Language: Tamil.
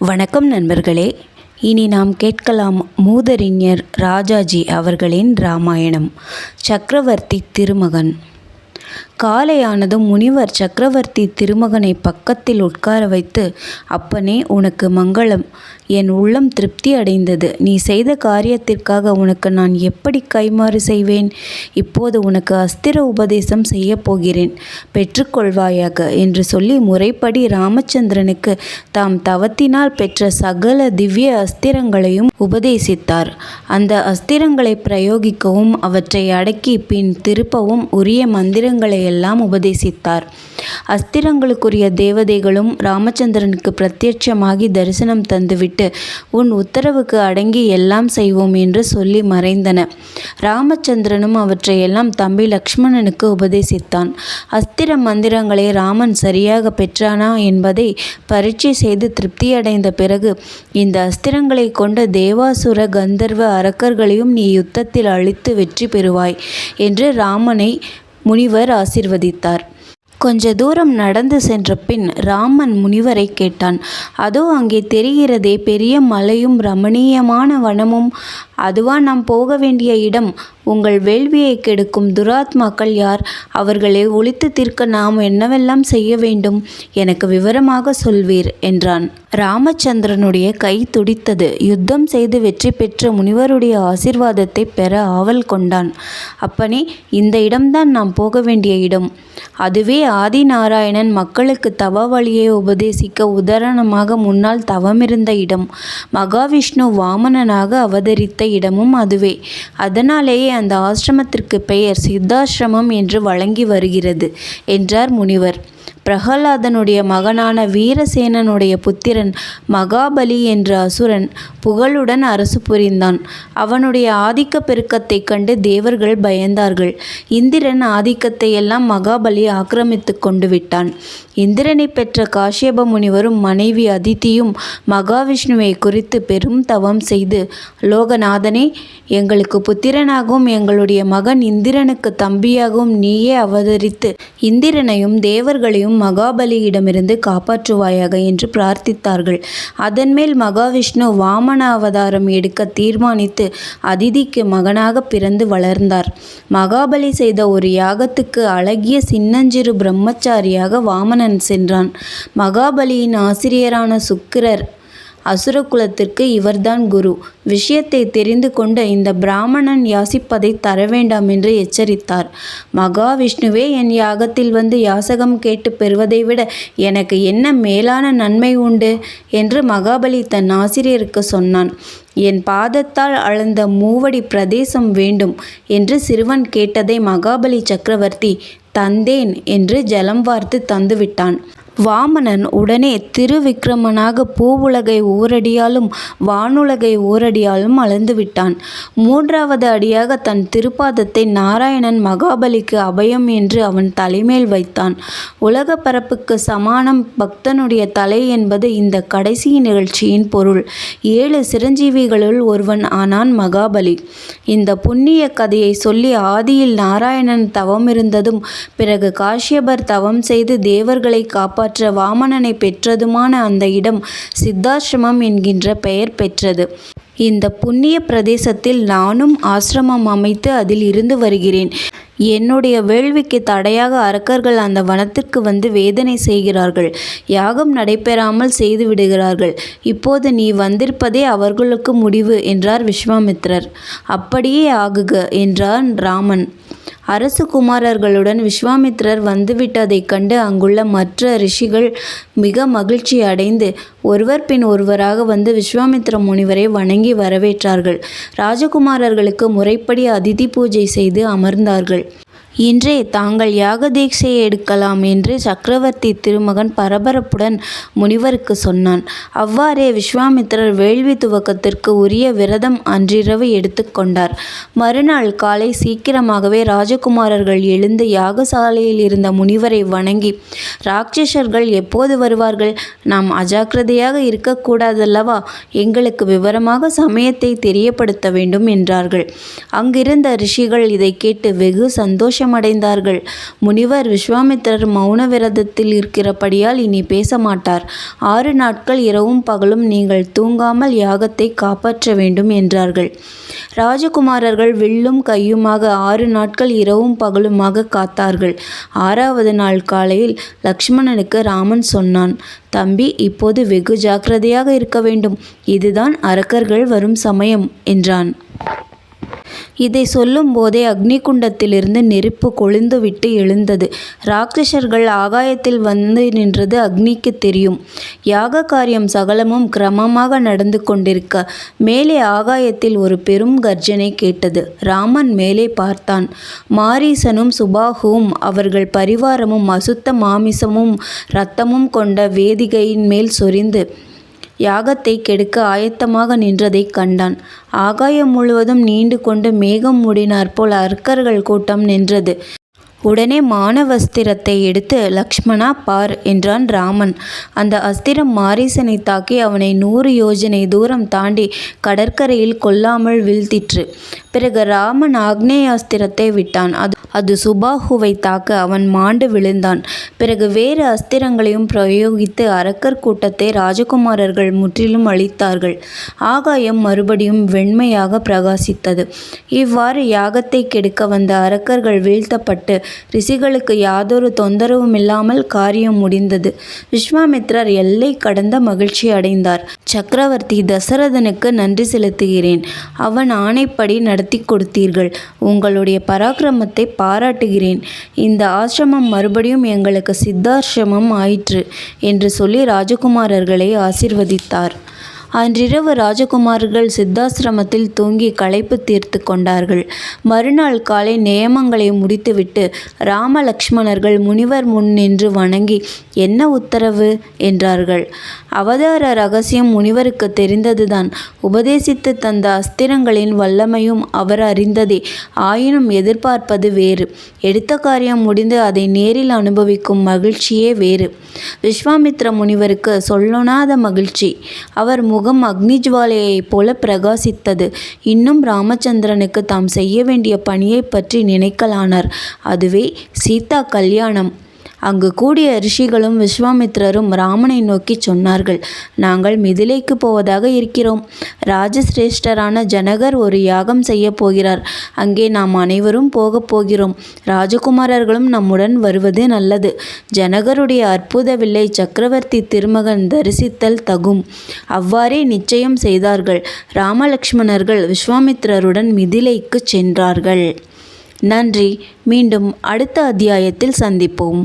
வணக்கம் நண்பர்களே. இனி நாம் கேட்கலாம் மூதறிஞர் ராஜாஜி அவர்களின் இராமாயணம். சக்கரவர்த்தி திருமகன். காலையானதும் முனிவர் சக்கரவர்த்தி திருமகனை பக்கத்தில் உட்கார வைத்து, அப்பனே, உனக்கு மங்களம். என் உள்ளம் திருப்தி அடைந்தது. நீ செய்த காரியத்திற்காக உனக்கு நான் எப்படி கைமாறு செய்வேன்? இப்போது உனக்கு அஸ்திர உபதேசம் செய்யப் போகிறேன், பெற்றுக்கொள்வாயாக என்று சொல்லி முறைப்படி ராமச்சந்திரனுக்கு தாம் தவத்தினால் பெற்ற சகல திவ்ய அஸ்திரங்களையும் உபதேசித்தார். அந்த அஸ்திரங்களை பிரயோகிக்கவும் அவற்றை அடக்கி பின் திருப்பவும் உரிய மந்திரங்களை எல்லாம் உபதேசித்தார். அஸ்திரங்களுக்குரிய தேவதைகளும் ராமச்சந்திரனுக்கு பிரத்யட்சமாகி தரிசனம் தந்துவிட்டு, உன் உத்தரவுக்கு அடங்கி எல்லாம் செய்வோம் என்று சொல்லி மறைந்தன. ராமச்சந்திரனும் அவற்றையெல்லாம் தம்பி லக்ஷ்மணனுக்கு உபதேசித்தான். அஸ்திர மந்திரங்களை ராமன் சரியாக பெற்றானா என்பதை பரீட்சை செய்து திருப்தியடைந்த பிறகு, இந்த அஸ்திரங்களை கொண்ட தேவாசுர கந்தர்வ அரக்கர்களையும் நீ யுத்தத்தில் அழித்து வெற்றி பெறுவாய் என்று ராமனை முனிவர் ஆசீர்வதித்தார். கொஞ்ச தூரம் நடந்து சென்ற பின் ராமன் முனிவரை கேட்டான். அதோ அங்கே தெரிகிறதே பெரிய மலையும் ரமணீயமான வனமும், அதுவா நாம் போக வேண்டிய இடம்? உங்கள் வேள்வியை கெடுக்கும் துராத்மாக்கள் யார்? அவர்களை ஒழித்து தீர்க்க நாம் என்னவெல்லாம் செய்ய வேண்டும்? எனக்கு விவரமாக சொல்வீர் என்றான். ராமச்சந்திரனுடைய கை துடித்தது. யுத்தம் செய்து வெற்றி பெற்ற முனிவருடைய ஆசீர்வாதத்தை பெற ஆவல் கொண்டான். அப்பனே, இந்த இடம்தான் நாம் போக வேண்டிய இடம். அதுவே ஆதிநாராயணன் மக்களுக்கு தவ வழியை உபதேசிக்க உதாரணமாக முன்னால் தவமிருந்த இடம். மகாவிஷ்ணு வாமனனாக அவதரித்த இடமும் அதுவே. அதனாலேயே அந்த ஆசிரமத்திற்கு பெயர் சித்தாசிரமம் என்று வழங்கி வருகிறது என்றார் முனிவர். பிரகலாதனுடைய மகனான வீரசேனனுடைய புத்திரன் மகாபலி என்ற அசுரன் புகழுடன் அரசு புரிந்தான். அவனுடைய ஆதிக்க பெருக்கத்தைக் கண்டு தேவர்கள் பயந்தார்கள். இந்திரன் ஆதிக்கத்தை எல்லாம் மகாபலி ஆக்கிரமித்து கொண்டு விட்டான். இந்திரனை பெற்ற காஷ்யப முனிவரும் மனைவி அதித்தியும் மகாவிஷ்ணுவை குறித்து பெரும் தவம் செய்து, லோகநாதனே, எங்களுக்கு புத்திரனாகவும் எங்களுடைய மகன் இந்திரனுக்கு தம்பியாகவும் நீயே அவதரித்து இந்திரனையும் தேவர்களையும் மகாபலியிடமிருந்து காப்பாற்றுவாயாக என்று பிரார்த்தித்தார்கள். அதன்மேல் மகாவிஷ்ணு வாமன அவதாரம் எடுக்க தீர்மானித்து அதிதிக்கு மகனாக பிறந்து வளர்ந்தார். மகாபலி செய்த ஒரு யாகத்துக்கு அழகிய சின்னஞ்சிறு பிரம்மச்சாரியாக வாமனன் சென்றான். மகாபலியின் ஆசிரியரான சுக்கிரர் அசுரகுலத்திற்கு இவர்தான் குரு. விஷயத்தை தெரிந்து கொண்ட இந்த பிராமணன் யாசிப்பதை தர வேண்டாம் என்று எச்சரித்தார். மகாவிஷ்ணுவே என் யாகத்தில் வந்து யாசகம் கேட்டு பெறுவதை விட எனக்கு என்ன மேலான நன்மை உண்டு என்று மகாபலி தன் ஆசிரியருக்கு சொன்னான். என் பாதத்தால் அளந்த மூவடி பிரதேசம் வேண்டும் என்று சிறுவன் கேட்டதை மகாபலி சக்கரவர்த்தி தந்தேன் என்று ஜலம் வார்த்து தந்துவிட்டான். வாமனன் உடனே திருவிக்கிரமனாக பூவுலகை ஓரடியாலும் வானுலகை ஓரடியாலும் அளந்து விட்டான். மூன்றாவது அடியாக தன் திருப்பாதத்தை நாராயணன் மகாபலிக்கு அபயம் என்று அவன் தலைமேல் வைத்தான். உலக பரப்புக்கு சமானம் பக்தனுடைய தலை என்பது இந்த கடைசி நிகழ்ச்சியின் பொருள். 7 சிரஞ்சீவிகளுள் ஒருவன் ஆனான் மகாபலி. இந்த புண்ணிய கதையை சொல்லி ஆதியில் நாராயணன் தவமிருந்ததும் பிறகு காஷ்யபர் தவம் செய்து தேவர்களை காப்பாற்ற வாமனனை பெற்றதுமான அந்த இடம் சித்தாசிரமம் என்கின்ற பெயர் பெற்றது. இந்த புண்ணிய பிரதேசத்தில் நானும் ஆசிரமம் அமைத்து அதில் இருந்து வருகிறேன். என்னுடைய வேள்விக்கு தடையாக அரக்கர்கள் அந்த வனத்திற்கு வந்து வேதனை செய்கிறார்கள். யாகம் நடைபெறாமல் செய்து விடுகிறார்கள். இப்போது நீ வந்திருப்பதே அவர்களுக்கு முடிவு என்றார் விஸ்வாமித்திரர். அப்படியே ஆகுக என்றான் ராமன். அரசு குமாரர்களுடன் விஸ்வாமித்திரர் வந்துவிட்டதைக் கண்டு அங்குள்ள மற்ற ரிஷிகள் மிக மகிழ்ச்சி அடைந்து ஒருவர் பின் ஒருவராக வந்து விஸ்வாமித்திர முனிவரை வணங்கி வரவேற்றார்கள். ராஜகுமாரர்களுக்கு முறைப்படி அதிதி பூஜை செய்து அமர்ந்தார்கள். இன்றே தாங்கள் யாக தீட்சையை எடுக்கலாம் என்று சக்கரவர்த்தி திருமகன் பரபரப்புடன் முனிவருக்கு சொன்னான். அவ்வாறே விஸ்வாமித்திரர் வேள்வி துவக்கத்திற்கு உரிய விரதம் அன்றிரவு எடுத்துக்கொண்டார். மறுநாள் காலை சீக்கிரமாகவே ராஜகுமாரர்கள் எழுந்து யாகசாலையில் இருந்த முனிவரை வணங்கி, ராட்சசர்கள் எப்போது வருவார்கள்? நாம் அஜாக்கிரதையாக இருக்கக்கூடாதல்லவா? எங்களுக்கு விவரமாக சமயத்தை தெரியப்படுத்த வேண்டும் என்றார்கள். அங்கிருந்த ரிஷிகள் இதை கேட்டு வெகு சந்தோஷம் சந்தோஷமடைந்தார்கள். முனிவர் விஸ்வாமித்திரர் மௌன விரதத்தில் இருக்கிறபடியால் இனி பேச மாட்டார். 6 நாட்கள் இரவும் பகலும் நீங்கள் தூங்காமல் யாகத்தை காப்பாற்ற வேண்டும் என்றார்கள். ராஜகுமாரர்கள் வில்லும் கையுமாக 6 நாட்கள் இரவும் பகலுமாக காத்தார்கள். 6வது நாள் காலையில் லக்ஷ்மணனுக்கு ராமன் சொன்னான், தம்பி, இப்போது வெகு ஜாக்கிரதையாக இருக்க வேண்டும். இதுதான் அரக்கர்கள் வரும் சமயம் என்றான். இதை சொல்லும் போதே அக்னிகுண்டத்திலிருந்து நெருப்பு கொழுந்துவிட்டு எழுந்தது. ராட்சசர்கள் ஆகாயத்தில் வந்து நின்றது அக்னிக்கு தெரியும். யாக காரியம் சகலமும் கிரமமாக நடந்து கொண்டிருக்க மேலே ஆகாயத்தில் ஒரு பெரும் கர்ஜனை கேட்டது. ராமன் மேலே பார்த்தான். மாரீசனும் சுபாகுவும் அவர்கள் பரிவாரமும் அசுத்த மாமிசமும் இரத்தமும் கொண்ட வேதிகையின் மேல் சொரிந்து யாகத்தை கெடுக்க ஆயத்தமாக நின்றதை கண்டான். ஆகாயம் முழுவதும் நீண்டு கொண்டு மேகம் மூடினாற்போல் அரக்கர்கள் கூட்டம் நின்றது. உடனே மானவஸ்திரத்தை எடுத்து லக்ஷ்மணா பார் என்றான் ராமன். அந்த அஸ்திரம் மாரீசனை தாக்கி அவனை 100 யோஜனை தூரம் தாண்டி கடற்கரையில் கொல்லாமல் வீழ்த்திற்று. பிறகு ராமன் ஆக்னேயாஸ்திரத்தை விட்டான். அது சுபாகுவை தாக்க அவன் மாண்டு விழுந்தான். பிறகு வேறு அஸ்திரங்களையும் பிரயோகித்து அரக்கர் கூட்டத்தை ராஜகுமாரர்கள் முற்றிலும் அழித்தார்கள். ஆகாயம் மறுபடியும் வெண்மையாக பிரகாசித்தது. இவ்வாறு யாகத்தை கெடுக்க வந்த அரக்கர்கள் வீழ்த்தப்பட்டு ரிஷிகளுக்கு யாதொரு தொந்தரவும் இல்லாமல் காரியம் முடிந்தது. விஸ்வாமித்திரர் எல்லை கடந்த மகிழ்ச்சி அடைந்தார். சக்கரவர்த்தி தசரதனுக்கு நன்றி செலுத்துகிறேன். அவன் ஆணைப்படி நடத்தி கொடுத்தீர்கள். உங்களுடைய பராக்கிரமத்தை பாராட்டுகிறேன். இந்த ஆசிரமம் மறுபடியும் எங்களுக்கு சித்தாசிரமம் ஆயிற்று என்று சொல்லி ராஜகுமாரர்களை ஆசீர்வதித்தார். அன்றிரவு ராஜகுமாரர்கள் சித்தாசிரமத்தில் தூங்கி களைப்பு தீர்த்து கொண்டார்கள். மறுநாள் காலை நியமங்களை முடித்துவிட்டு ராம லக்ஷ்மணர்கள் முனிவர் முன் நின்று வணங்கி, என்ன உத்தரவு என்றார்கள். அவதார ரகசியம் முனிவருக்கு தெரிந்ததுதான். உபதேசித்து தந்த அஸ்திரங்களின் வல்லமையும் அவர் அறிந்ததே. ஆயினும் எதிர்பார்ப்பது வேறு. எடுத்த காரியம் முடிந்து அதை நேரில் அனுபவிக்கும் மகிழ்ச்சியே வேறு. விஸ்வாமித்ர முனிவருக்கு சொல்லொணாத மகிழ்ச்சி. அவர் முகம் அக்னிஜ்வாலையைப் போல பிரகாசித்தது. இன்னும் ராமச்சந்திரனுக்கு தாம் செய்ய வேண்டிய பணியை பற்றி நினைக்கலானார். அதுவே சீதா கல்யாணம். அங்கு கூடிய ரிஷிகளும் விஸ்வாமித்திரரும் ராமனை நோக்கி சொன்னார்கள், நாங்கள் மிதிலைக்கு போவதாக இருக்கிறோம். ராஜசிரேஷ்டரான ஜனகர் ஒரு யாகம் செய்ய போகிறார். அங்கே நாம் அனைவரும் போகப் போகிறோம். ராஜகுமாரர்களும் நம்முடன் வருவது நல்லது. ஜனகருடைய அற்புத வில்லை சக்கரவர்த்தி திருமகன் தரிசித்தல் தகும். அவ்வாறே நிச்சயம் செய்தார்கள். ராமலக்ஷ்மணர்கள் விஸ்வாமித்திரருடன் மிதிலைக்கு சென்றார்கள். நன்றி. மீண்டும் அடுத்த அத்தியாயத்தில் சந்திப்போம்.